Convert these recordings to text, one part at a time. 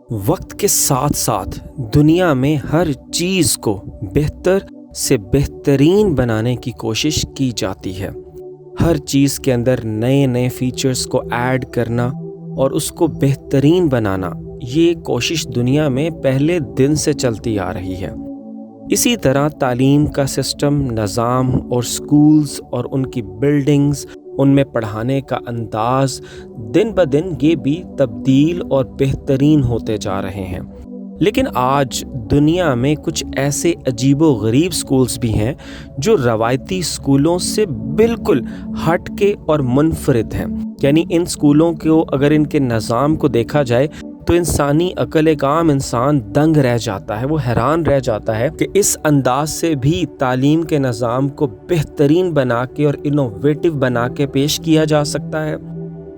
वक्त के साथ साथ दुनिया में हर चीज़ को बेहतर से बेहतरीन बनाने की कोशिश की जाती है। हर चीज़ के अंदर नए नए फीचर्स को ऐड करना और उसको बेहतरीन बनाना, ये कोशिश दुनिया में पहले दिन से चलती आ रही है। इसी तरह तालीम का सिस्टम, निज़ाम और स्कूल्स और उनकी बिल्डिंग्स, उनमें पढ़ाने का अंदाज दिन ब दिन ये भी तब्दील और बेहतरीन होते जा रहे हैं। लेकिन आज दुनिया में कुछ ऐसे अजीबो गरीब स्कूल्स भी हैं जो रवायती स्कूलों से बिल्कुल हट के और मुनफरिद हैं। यानी इन स्कूलों को अगर इनके निज़ाम को देखा जाए तो इंसानी अकल, एक आम इंसान दंग रह जाता है, वो हैरान रह जाता है कि इस अंदाज से भी तालीम के निज़ाम को बेहतरीन बना के और इनोवेटिव बना के पेश किया जा सकता है।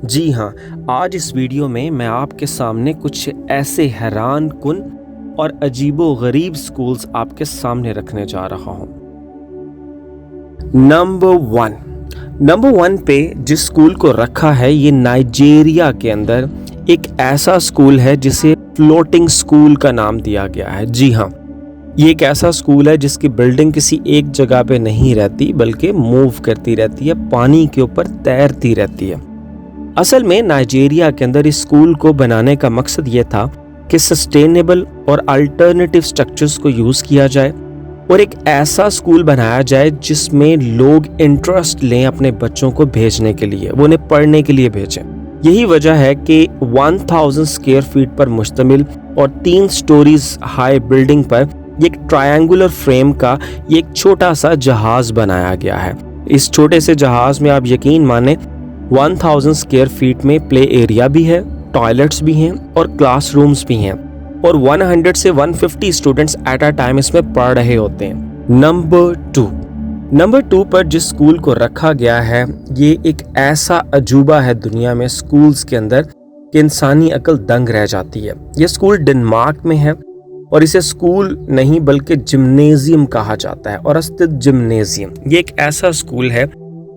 जी हाँ, आज इस वीडियो में मैं आपके सामने कुछ ऐसे हैरान कुन और अजीबो गरीब स्कूल्स आपके सामने रखने जा रहा हूँ। नंबर वन पे जिस स्कूल को रखा है, ये नाइजीरिया के अंदर एक ऐसा स्कूल है जिसे फ्लोटिंग स्कूल का नाम दिया गया है। जी हाँ, ये एक ऐसा स्कूल है जिसकी बिल्डिंग किसी एक जगह पे नहीं रहती बल्कि मूव करती रहती है, पानी के ऊपर तैरती रहती है। असल में नाइजीरिया के अंदर इस स्कूल को बनाने का मकसद ये था कि सस्टेनेबल और अल्टरनेटिव स्ट्रक्चर्स को यूज़ किया जाए और एक ऐसा स्कूल बनाया जाए जिसमें लोग इंटरेस्ट लें अपने बच्चों को भेजने के लिए, वो उन्हें पढ़ने के लिए भेजें। यही वजह है कि 1000 स्क्वायर फीट पर मुश्तमिल और 3 स्टोरीज हाई बिल्डिंग पर एक ट्रायंगुलर फ्रेम का एक छोटा सा जहाज बनाया गया है। इस छोटे से जहाज में आप यकीन माने 1000 स्क्वायर फीट में प्ले एरिया भी है, टॉयलेट्स भी हैं और क्लासरूम्स भी हैं और 100 से 150 स्टूडेंट्स एट अ टाइम इसमें पढ़ रहे होते हैं। नंबर टू पर जिस स्कूल को रखा गया है, ये एक ऐसा अजूबा है दुनिया में स्कूल्स के अंदर कि इंसानी अकल दंग रह जाती है। ये स्कूल डेनमार्क में है और इसे स्कूल नहीं बल्कि जिम्नेजियम कहा जाता है। और अस्तित्व जिम्नेजियम, ये एक ऐसा स्कूल है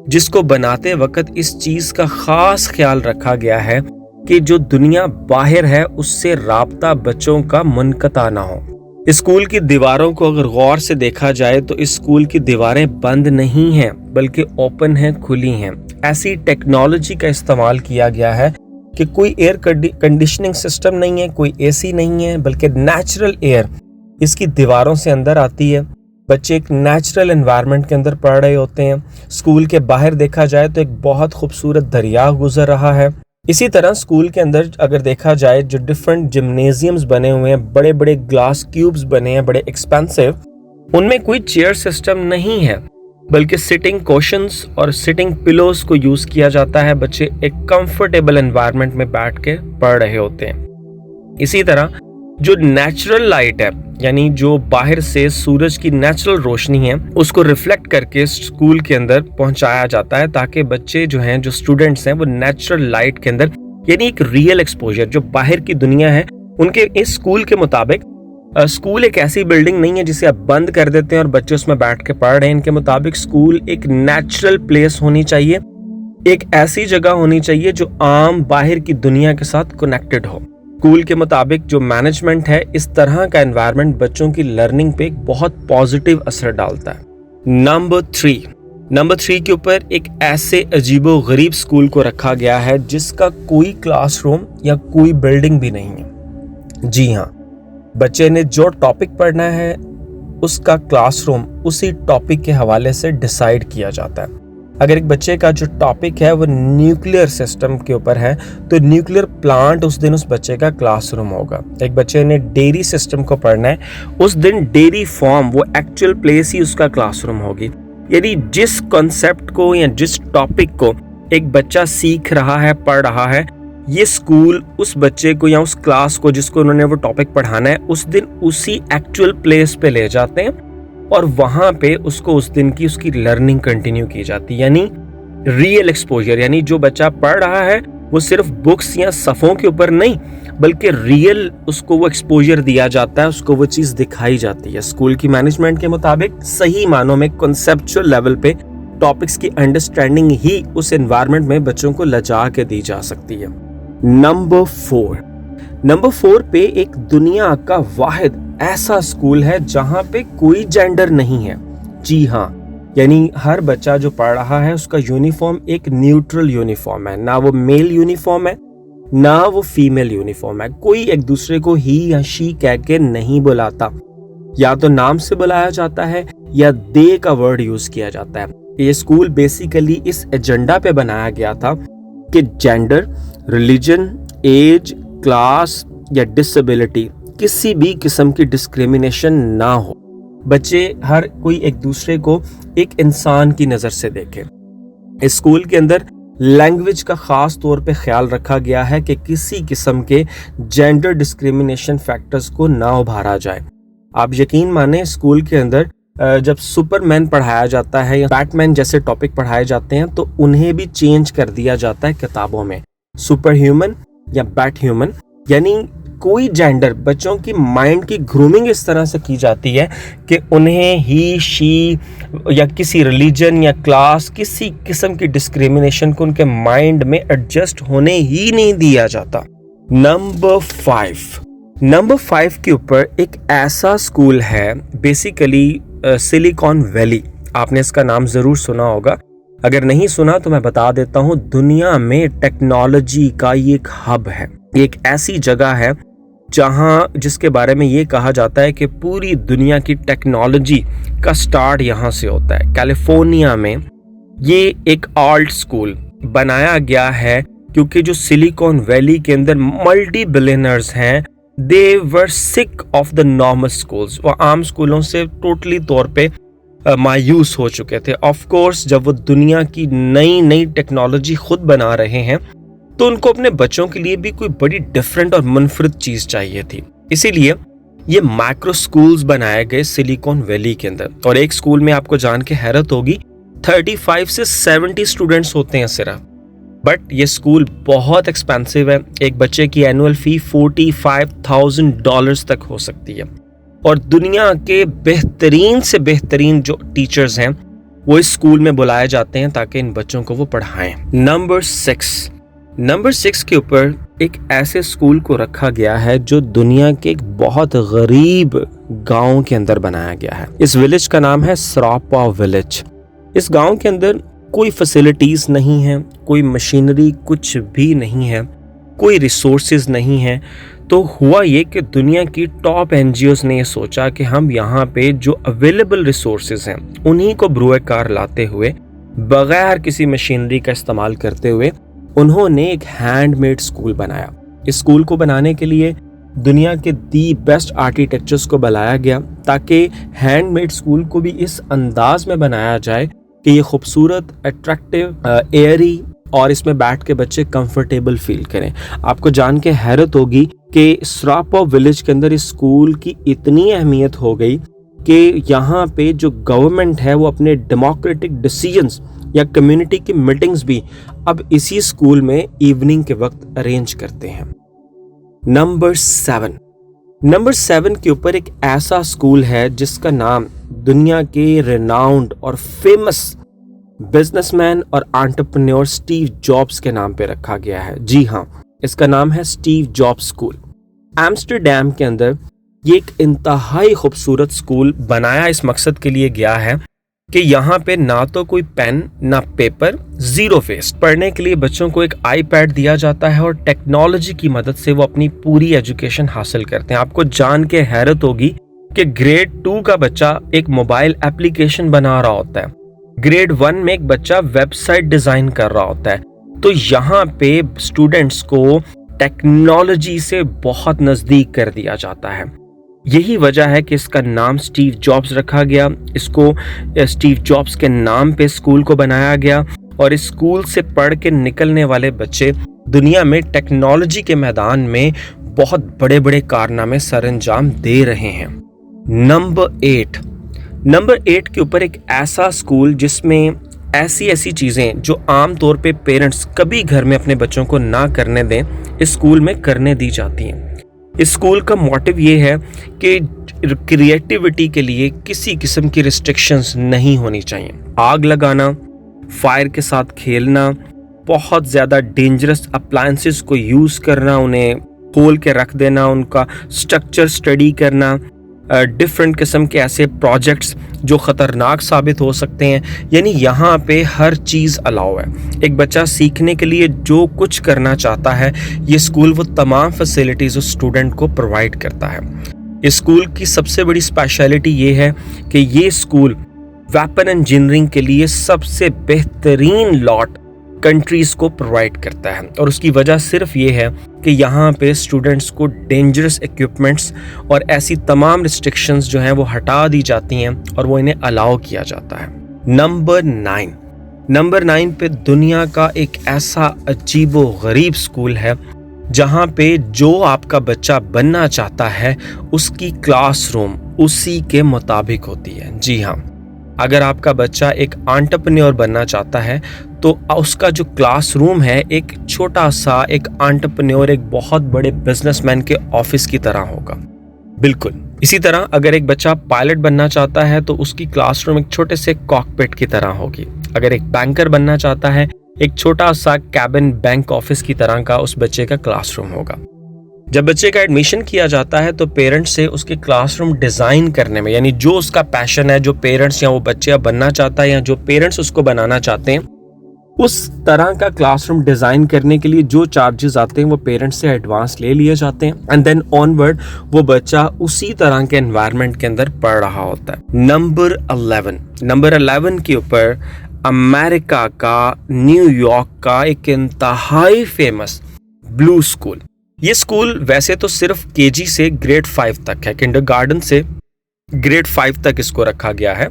जिसको बनाते वक्त इस चीज़ का ख़ास ख्याल रखा गया है कि जो दुनिया बाहर है उससे राब्ता बच्चों का मुनक़ता ना हो। इस स्कूल की दीवारों को अगर गौर से देखा जाए तो इस स्कूल की दीवारें बंद नहीं हैं बल्कि ओपन हैं, खुली हैं। ऐसी टेक्नोलॉजी का इस्तेमाल किया गया है कि कोई एयर कंडीशनिंग सिस्टम नहीं है, कोई एसी नहीं है, बल्कि नेचुरल एयर इसकी दीवारों से अंदर आती है। बच्चे एक नेचुरल एनवायरनमेंट के अंदर पढ़ रहे होते हैं। स्कूल के बाहर देखा जाए तो एक बहुत खूबसूरत दरिया गुजर रहा है। इसी तरह स्कूल के अंदर अगर देखा जाए जो डिफरेंट जिम्नेजियम्स बने हुए हैं, बड़े बड़े ग्लास क्यूब्स बने हैं, बड़े एक्सपेंसिव, उनमें कोई चेयर सिस्टम नहीं है बल्कि सिटिंग कुशन्स और सिटिंग पिलोस को यूज किया जाता है। बच्चे एक कंफर्टेबल एनवायरनमेंट में बैठ के पढ़ रहे होते हैं। इसी तरह जो नेचुरल लाइट है, यानी जो बाहर से सूरज की नेचुरल रोशनी है, उसको रिफ्लेक्ट करके स्कूल के अंदर पहुंचाया जाता है ताकि बच्चे जो हैं, जो स्टूडेंट्स हैं, वो नेचुरल लाइट के अंदर, यानी एक रियल एक्सपोजर, जो बाहर की दुनिया है उनके इस स्कूल के मुताबिक, स्कूल एक ऐसी बिल्डिंग नहीं है जिसे आप बंद कर देते हैं और बच्चे उसमें बैठ के पढ़ रहे हैं। इनके मुताबिक स्कूल एक नेचुरल प्लेस होनी चाहिए, एक ऐसी जगह होनी चाहिए जो आम बाहर की दुनिया के साथ कनेक्टेड हो। स्कूल के मुताबिक जो मैनेजमेंट है, इस तरह का एनवायरनमेंट बच्चों की लर्निंग पे एक बहुत पॉजिटिव असर डालता है। नंबर थ्री के ऊपर एक ऐसे अजीबो गरीब स्कूल को रखा गया है जिसका कोई क्लासरूम या कोई बिल्डिंग भी नहीं है। जी हाँ, बच्चे ने जो टॉपिक पढ़ना है उसका क्लासरूम उसी टॉपिक के हवाले से डिसाइड किया जाता है। अगर एक बच्चे का जो टॉपिक है वो न्यूक्लियर सिस्टम के ऊपर है तो न्यूक्लियर प्लांट उस दिन उस बच्चे का क्लासरूम होगा। एक बच्चे ने डेयरी सिस्टम को पढ़ना है, उस दिन डेयरी फार्म, वो एक्चुअल प्लेस ही उसका क्लासरूम होगी। यदि जिस कॉन्सेप्ट को या जिस टॉपिक को एक बच्चा सीख रहा है, पढ़ रहा है, ये स्कूल उस बच्चे को या उस क्लास को जिसको उन्होंने वो टॉपिक पढ़ाना है, उस दिन उसी एक्चुअल प्लेस पे ले जाते हैं और वहां पे उसको उस दिन की उसकी लर्निंग कंटिन्यू की जाती है। यानी रियल एक्सपोजर, यानी जो बच्चा पढ़ रहा है वो सिर्फ बुक्स या सफ़ों के ऊपर नहीं बल्कि रियल उसको वो एक्सपोजर दिया जाता है, उसको वो चीज़ दिखाई जाती है। स्कूल की मैनेजमेंट के मुताबिक सही मानों में कॉन्सेप्चुअल लेवल पे टॉपिक्स की अंडरस्टैंडिंग ही उस एनवायरनमेंट में बच्चों को लजा के दी जा सकती है। नंबर 4 पे एक दुनिया का वाहिद ऐसा स्कूल है जहां पे कोई जेंडर नहीं है। जी हाँ, यानी हर बच्चा जो पढ़ रहा है उसका यूनिफॉर्म एक न्यूट्रल यूनिफॉर्म है, ना वो मेल यूनिफॉर्म है ना वो फीमेल यूनिफॉर्म है। कोई एक दूसरे को ही या शी कह के नहीं बुलाता, या तो नाम से बुलाया जाता है या दे का वर्ड यूज किया जाता है। ये स्कूल बेसिकली इस एजेंडा पे बनाया गया था कि जेंडर, रिलीजन, एज, क्लास या डिसेबिलिटी किसी भी किस्म की डिस्क्रिमिनेशन ना हो। बच्चे हर कोई एक दूसरे को एक इंसान की नजर से देखे। इस स्कूल के अंदर लैंग्वेज का खास तौर पे ख्याल रखा गया है कि किसी किस्म के जेंडर डिस्क्रिमिनेशन फैक्टर्स को ना उभारा जाए। आप यकीन माने स्कूल के अंदर जब सुपरमैन पढ़ाया जाता है या बैटमैन जैसे टॉपिक पढ़ाए जाते हैं तो उन्हें भी चेंज कर दिया जाता है किताबों में, सुपर ह्यूमन या बैट ह्यूमन। यानी कोई जेंडर, बच्चों की माइंड की ग्रूमिंग इस तरह से की जाती है कि उन्हें ही, शी या किसी रिलीजन या क्लास, किसी किस्म की डिस्क्रिमिनेशन को उनके माइंड में एडजस्ट होने ही नहीं दिया जाता। नंबर 5 के ऊपर एक ऐसा स्कूल है, बेसिकली सिलिकॉन वैली। आपने इसका नाम जरूर सुना होगा, अगर नहीं सुना तो मैं बता देता हूँ। दुनिया में टेक्नोलॉजी का ये एक हब है, एक ऐसी जगह है जहां जिसके बारे में ये कहा जाता है कि पूरी दुनिया की टेक्नोलॉजी का स्टार्ट यहाँ से होता है। कैलिफोर्निया में ये एक आर्ट स्कूल बनाया गया है क्योंकि जो सिलिकॉन वैली के अंदर मल्टी बिलियनर्स हैं, they were sick of the normal schools. वो आम स्कूलों से टोटली तौर पे मायूस हो चुके थे। ऑफ कोर्स जब वो दुनिया की नई नई टेक्नोलॉजी खुद बना रहे हैं तो उनको अपने बच्चों के लिए भी कोई बड़ी डिफरेंट और मुनफरिद चीज चाहिए थी। इसीलिए ये माइक्रो स्कूल्स बनाए गए सिलिकॉन वैली के अंदर। और एक स्कूल में आपको जान के हैरत होगी 35 से 70 स्टूडेंट्स होते हैं सिर्फ। बट ये स्कूल बहुत एक्सपेंसिव है। एक बच्चे की एनुअल फी $45,000 तक हो सकती है। और दुनिया के बेहतरीन से बेहतरीन जो टीचर्स हैं वो इस स्कूल में बुलाए जाते हैं ताकि इन बच्चों को वो पढ़ाएं। नंबर 6 के ऊपर एक ऐसे स्कूल को रखा गया है जो दुनिया के एक बहुत गरीब गांव के अंदर बनाया गया है। इस विलेज का नाम है सरापा विलेज। इस गांव के अंदर कोई फैसिलिटीज नहीं है, कोई मशीनरी कुछ भी नहीं है, कोई रिसोर्सेज नहीं है। तो हुआ ये कि दुनिया की टॉप एनजीओज ने ये सोचा कि हम यहाँ पे जो अवेलेबल रिसोर्सेज हैं उन्हीं को ब्रुए कार लाते हुए, बगैर किसी मशीनरी का इस्तेमाल करते हुए, उन्होंने एक हैंडमेड स्कूल बनाया। इस स्कूल को बनाने के लिए दुनिया के दी बेस्ट आर्किटेक्चर्स को बुलाया गया ताकि हैंडमेड स्कूल को भी इस अंदाज में बनाया जाए कि ये खूबसूरत, अट्रैक्टिव, एयरी और इसमें बैठ के बच्चे कंफर्टेबल फील करें। आपको जान के हैरत होगी कि सरापा विलेज के अंदर इस स्कूल की इतनी अहमियत हो गई कि यहाँ पे जो गवर्नमेंट है वो अपने डेमोक्रेटिक डिसीजंस या कम्युनिटी की मीटिंग्स भी अब इसी स्कूल में इवनिंग के वक्त अरेंज करते हैं। नंबर 7 के ऊपर एक ऐसा स्कूल है जिसका नाम दुनिया के रेनाउंड और फेमस बिजनेसमैन और एंटरप्रेन्योर स्टीव जॉब्स के नाम पे रखा गया है। जी हाँ, इसका नाम है स्टीव जॉब्स स्कूल। एम्स्टरडैम के अंदर ये एक इंतहाई खूबसूरत स्कूल बनाया इस मकसद के लिए गया है कि यहाँ पे ना तो कोई पेन ना पेपर, जीरो वेस्ट। पढ़ने के लिए बच्चों को एक आईपैड दिया जाता है और टेक्नोलॉजी की मदद से वो अपनी पूरी एजुकेशन हासिल करते हैं। आपको जान के हैरत होगी कि ग्रेड 2 का बच्चा एक मोबाइल एप्लीकेशन बना रहा होता है, ग्रेड 1 में एक बच्चा वेबसाइट डिजाइन कर रहा होता है। तो यहाँ पे स्टूडेंट्स को टेक्नोलॉजी से बहुत नजदीक कर दिया जाता है। यही वजह है कि इसका नाम स्टीव जॉब्स रखा गया। इसको स्टीव जॉब्स के नाम पे स्कूल को बनाया गया और इस स्कूल से पढ़ के निकलने वाले बच्चे दुनिया में टेक्नोलॉजी के मैदान में बहुत बड़े बड़े कारनामे सरअंजाम दे रहे हैं। नंबर 8 के ऊपर एक ऐसा स्कूल जिसमें ऐसी चीजें जो आम तौर पे पेरेंट्स कभी घर में अपने बच्चों को ना करने दें, इस स्कूल में करने दी जाती हैं। इस स्कूल का मोटिव ये है कि क्रिएटिविटी के लिए किसी किस्म की रिस्ट्रिक्शंस नहीं होनी चाहिए। आग लगाना, फायर के साथ खेलना, बहुत ज़्यादा डेंजरस अप्लायंसेस को यूज़ करना, उन्हें खोल के रख देना, उनका स्ट्रक्चर स्टडी करना, डिफरेंट किस्म के ऐसे प्रोजेक्ट्स जो ख़तरनाक साबित हो सकते हैं, यानी यहाँ पे हर चीज़ अलाउ है। एक बच्चा सीखने के लिए जो कुछ करना चाहता है, ये स्कूल वो तमाम फैसिलिटीज़ उस स्टूडेंट को प्रोवाइड करता है। इस स्कूल की सबसे बड़ी स्पेशलिटी ये है कि ये स्कूल वेपन इंजीनियरिंग के लिए सबसे बेहतरीन लॉट कंट्रीज़ को प्रोवाइड करता है, और उसकी वजह सिर्फ ये है कि यहाँ पे स्टूडेंट्स को डेंजरस इक्विपमेंट्स और ऐसी तमाम रिस्ट्रिक्शंस जो हैं वो हटा दी जाती हैं और वो इन्हें अलाउ किया जाता है। नंबर 9 पे दुनिया का एक ऐसा अजीबो गरीब स्कूल है जहाँ पे जो आपका बच्चा बनना चाहता है उसकी क्लासरूम उसी के मुताबिक होती है। जी हाँ, अगर आपका बच्चा एक एंटरप्रेन्योर बनना चाहता है तो उसका जो क्लासरूम है एक छोटा सा एक एंटरप्रेन्योर, एक बहुत बड़े बिजनेसमैन के ऑफिस की तरह होगा। बिल्कुल इसी तरह अगर एक बच्चा पायलट बनना चाहता है तो उसकी क्लासरूम एक छोटे से कॉकपिट की तरह होगी। अगर एक बैंकर बनना चाहता है, एक छोटा सा कैबिन बैंक ऑफिस की तरह का उस बच्चे का क्लासरूम होगा। जब बच्चे का एडमिशन किया जाता है तो पेरेंट्स से उसके क्लासरूम डिज़ाइन करने में, यानी जो उसका पैशन है, जो पेरेंट्स या वो बच्चे बनना चाहता है या जो पेरेंट्स उसको बनाना चाहते हैं, उस तरह का क्लासरूम डिज़ाइन करने के लिए जो चार्जेस आते हैं वो पेरेंट्स से एडवांस ले लिए जाते हैं, एंड देन ऑनवर्ड वो बच्चा उसी तरह के एनवायरनमेंट के अंदर पढ़ रहा होता है। नंबर 11 के ऊपर अमेरिका का, न्यूयॉर्क का एक इंतहाई फेमस ब्लू स्कूल। ये स्कूल वैसे तो सिर्फ केजी से ग्रेड 5 तक है, किंडरगार्टन से ग्रेड 5 तक इसको रखा गया है,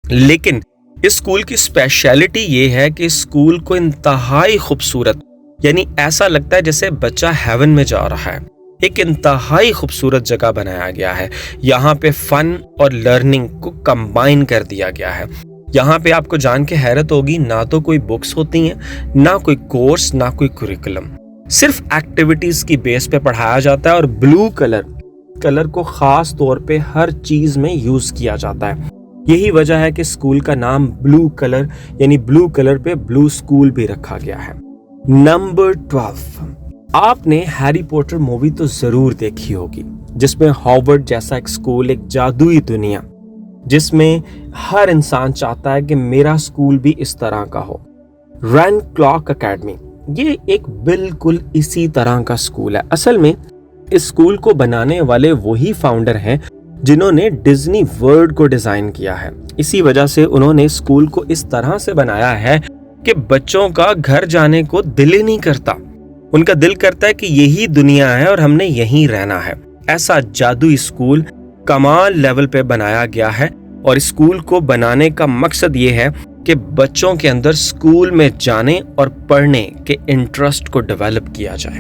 लेकिन इस स्कूल की स्पेशलिटी ये है कि स्कूल को इंतहाई खूबसूरत, यानी ऐसा लगता है जैसे बच्चा हेवन में जा रहा है, एक इंतहाई खूबसूरत जगह बनाया गया है। यहाँ पे फन और लर्निंग को कंबाइन कर दिया गया है। यहाँ पे आपको जान के हैरत होगी, ना तो कोई बुक्स होती हैं, ना कोई कोर्स, ना कोई कुरिकुलम, सिर्फ एक्टिविटीज की बेस पे पढ़ाया जाता है और ब्लू कलर को खास तौर पे हर चीज में यूज किया जाता है। यही वजह है कि स्कूल का नाम ब्लू कलर, यानी ब्लू कलर पे ब्लू स्कूल भी रखा गया है। नंबर 12, आपने हैरी पॉटर मूवी तो जरूर देखी होगी, जिसमें हॉगवर्ड जैसा एक स्कूल, एक जादुई दुनिया, जिसमें हर इंसान चाहता है कि मेरा स्कूल भी इस तरह का हो। रेनक्लॉक एकेडमी ये एक बिल्कुल इसी तरह का स्कूल है। असल में इस स्कूल को बनाने वाले वही फाउंडर हैं जिन्होंने डिज्नी वर्ल्ड को डिजाइन किया है। इसी वजह से उन्होंने स्कूल को इस तरह से बनाया है कि बच्चों का घर जाने को दिल ही नहीं करता। उनका दिल करता है कि यही दुनिया है और हमने यहीं रहना है। ऐसा जादुई स्कूल कमाल लेवल पे बनाया गया है, और स्कूल को बनाने का मकसद ये है कि बच्चों के अंदर स्कूल में जाने और पढ़ने के इंटरेस्ट को डेवलप किया जाए।